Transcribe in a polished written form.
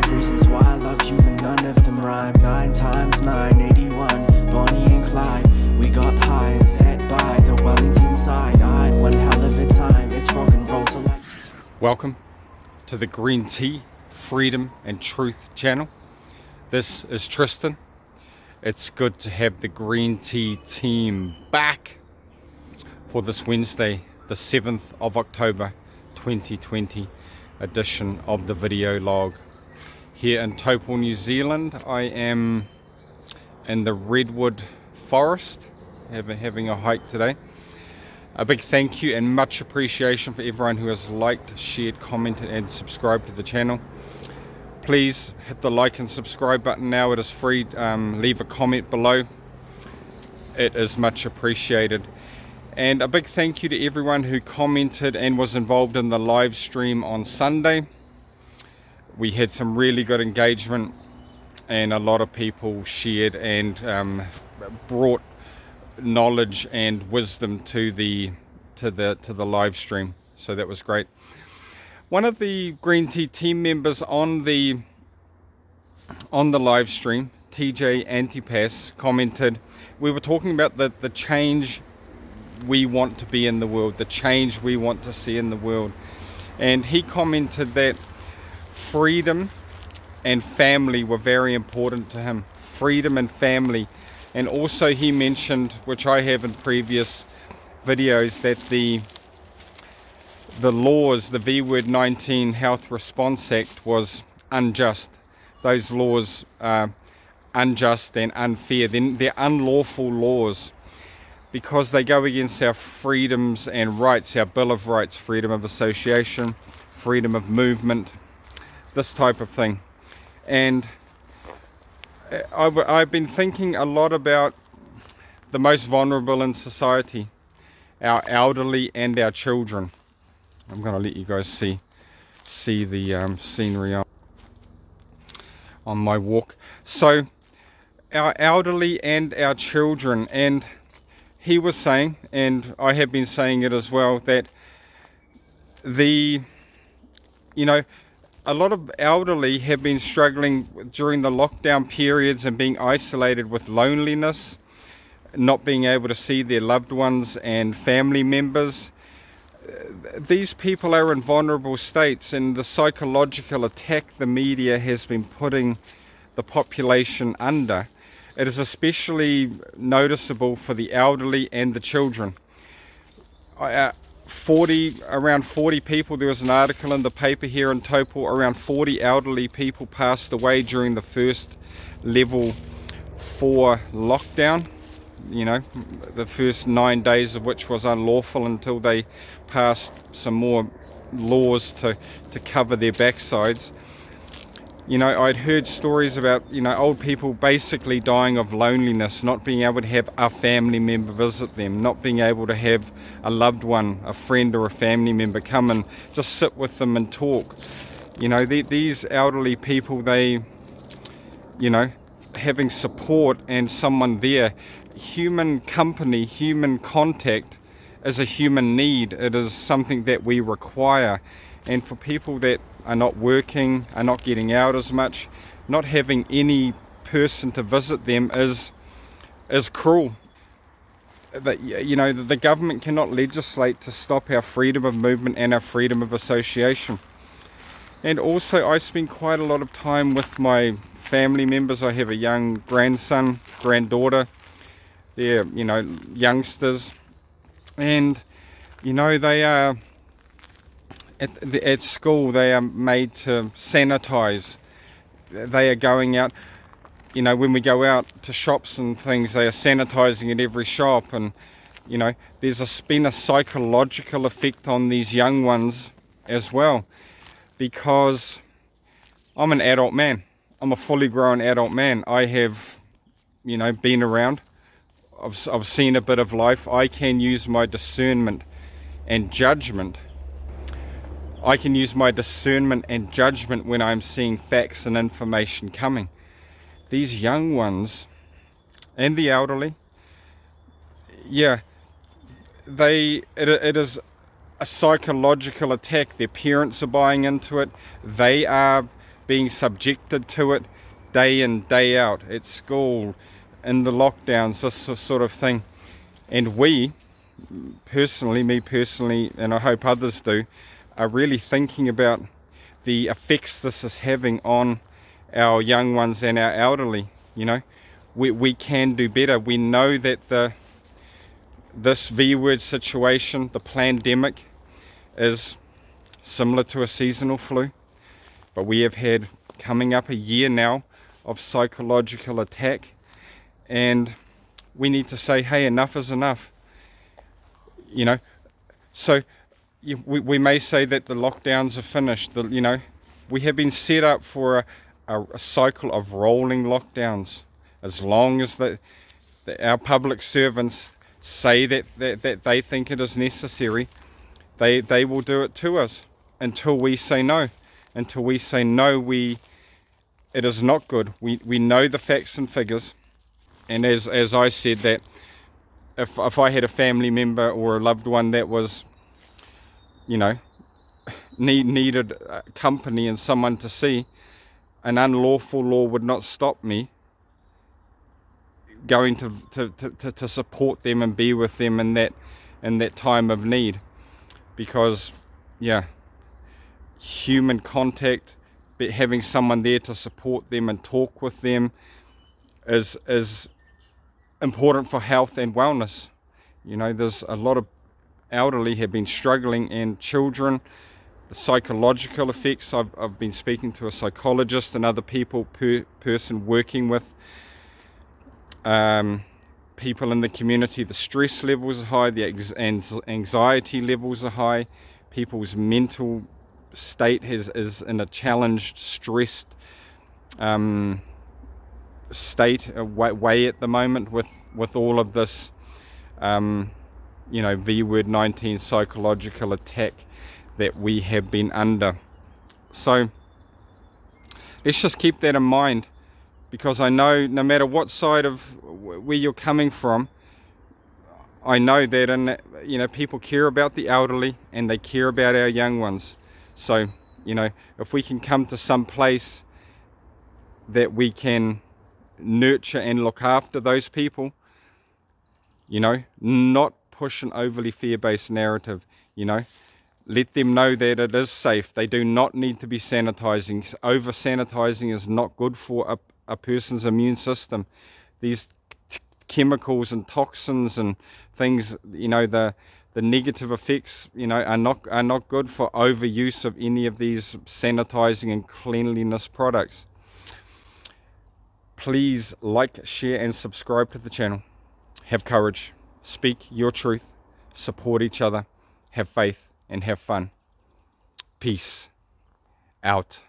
5 reasons why I love you and none of them rhyme. 9 times 9, 81, Bonnie and Clyde. We got high and sat by the Wellington side. I had one hell of a time, it's rock and roll till I... Welcome to the Green Tea, Freedom and Truth channel. This is Tristan. It's good to have the Green Tea team back for this Wednesday, the 7th of October 2020 edition of the video log. Here in Taupo, New Zealand, I am in the redwood forest having a hike today. A big thank you and much appreciation for everyone who has liked, shared, commented and subscribed to the channel. Please hit the like and subscribe button now. It is free. Leave a comment below. It is much appreciated. And a big thank you to everyone who commented and was involved in the live stream on Sunday. We had some really good engagement and a lot of people shared and brought knowledge and wisdom to the live stream, so that was great. One of the Green Tea team members on the live stream, TJ Antipas, commented, we were talking about the change we want to be in the world, the change we want to see in the world, and he commented that freedom and family were very important to him. Freedom and family. And also he mentioned, which I have in previous videos, that the laws, the V-Word 19 Health Response Act was unjust. Those laws are unjust and unfair. They're unlawful laws because they go against our freedoms and rights, our Bill of Rights, freedom of association, freedom of movement, this type of thing. And I've been thinking a lot about the most vulnerable in society, our elderly and our children. I'm going to let you guys see the scenery on my walk. So our elderly and our children, and he was saying, and I have been saying it as well, that a lot of elderly have been struggling during the lockdown periods and being isolated with loneliness, not being able to see their loved ones and family members. These people are in vulnerable states, and the psychological attack the media has been putting the population under, it is especially noticeable for the elderly and the children. Around 40 people, there was an article in the paper here in Taupo, around 40 elderly people passed away during the first level 4 lockdown, the first 9 days of which was unlawful until they passed some more laws to cover their backsides. I'd heard stories about old people basically dying of loneliness, not being able to have a family member visit them, not being able to have a loved one, a friend or a family member come and just sit with them and talk. These elderly people, they having support and someone there, human company, human contact is a human need. It is something that we require. And for people that are not working, are not getting out as much, not having any person to visit them is cruel. The government cannot legislate to stop our freedom of movement and our freedom of association. And also I spend quite a lot of time with my family members. I have a young grandson, granddaughter. They're youngsters, and they are at school, they are made to sanitize. They are going out, when we go out to shops and things, they are sanitizing at every shop. And there's been a psychological effect on these young ones as well, because I'm an adult man. I'm a fully grown adult man. I have been around. I've seen a bit of life. I can use my discernment and judgment. I can use my discernment and judgment when I'm seeing facts and information coming. These young ones and the elderly, it is a psychological attack. Their parents are buying into it. They are being subjected to it day in, day out, at school, in the lockdowns, this sort of thing. And we, me personally, and I hope others do, are really thinking about the effects this is having on our young ones and our elderly. You know, we can do better. We know that this V-word situation, the pandemic, is similar to a seasonal flu, but we have had coming up a year now of psychological attack, and we need to say, hey, enough is enough. You know, so we may say that the lockdowns are finished. You know, we have been set up for a cycle of rolling lockdowns. As long as our public servants say that they think it is necessary, they will do it to us until we say no. Until we say no, it is not good. We know the facts and figures, and as I said, that if I had a family member or a loved one that was, you know, needed company and someone to see, an unlawful law would not stop me going to support them and be with them in that time of need. Because yeah, human contact, having someone there to support them and talk with them is important for health and wellness. You know, there's a lot of elderly have been struggling, and children, the psychological effects. I've been speaking to a psychologist and other people, person working with people in the community. The stress levels are high, the anxiety levels are high, people's mental state is in a challenged, stressed state way at the moment with all of this you know, V-word 19 psychological attack that we have been under. So let's just keep that in mind, because I know no matter what side of where you're coming from, I know that you know, people care about the elderly and they care about our young ones. So, you know, if we can come to some place that we can nurture and look after those people, you know, not push an overly fear-based narrative, you know, let them know that it is safe. They do not need to be sanitizing. Over sanitizing is not good for a person's immune system. These chemicals and toxins and things, you know, the negative effects, you know, are not good for overuse of any of these sanitizing and cleanliness products. Please like, share and subscribe to the channel. Have courage, speak your truth, support each other, have faith and have fun. Peace out.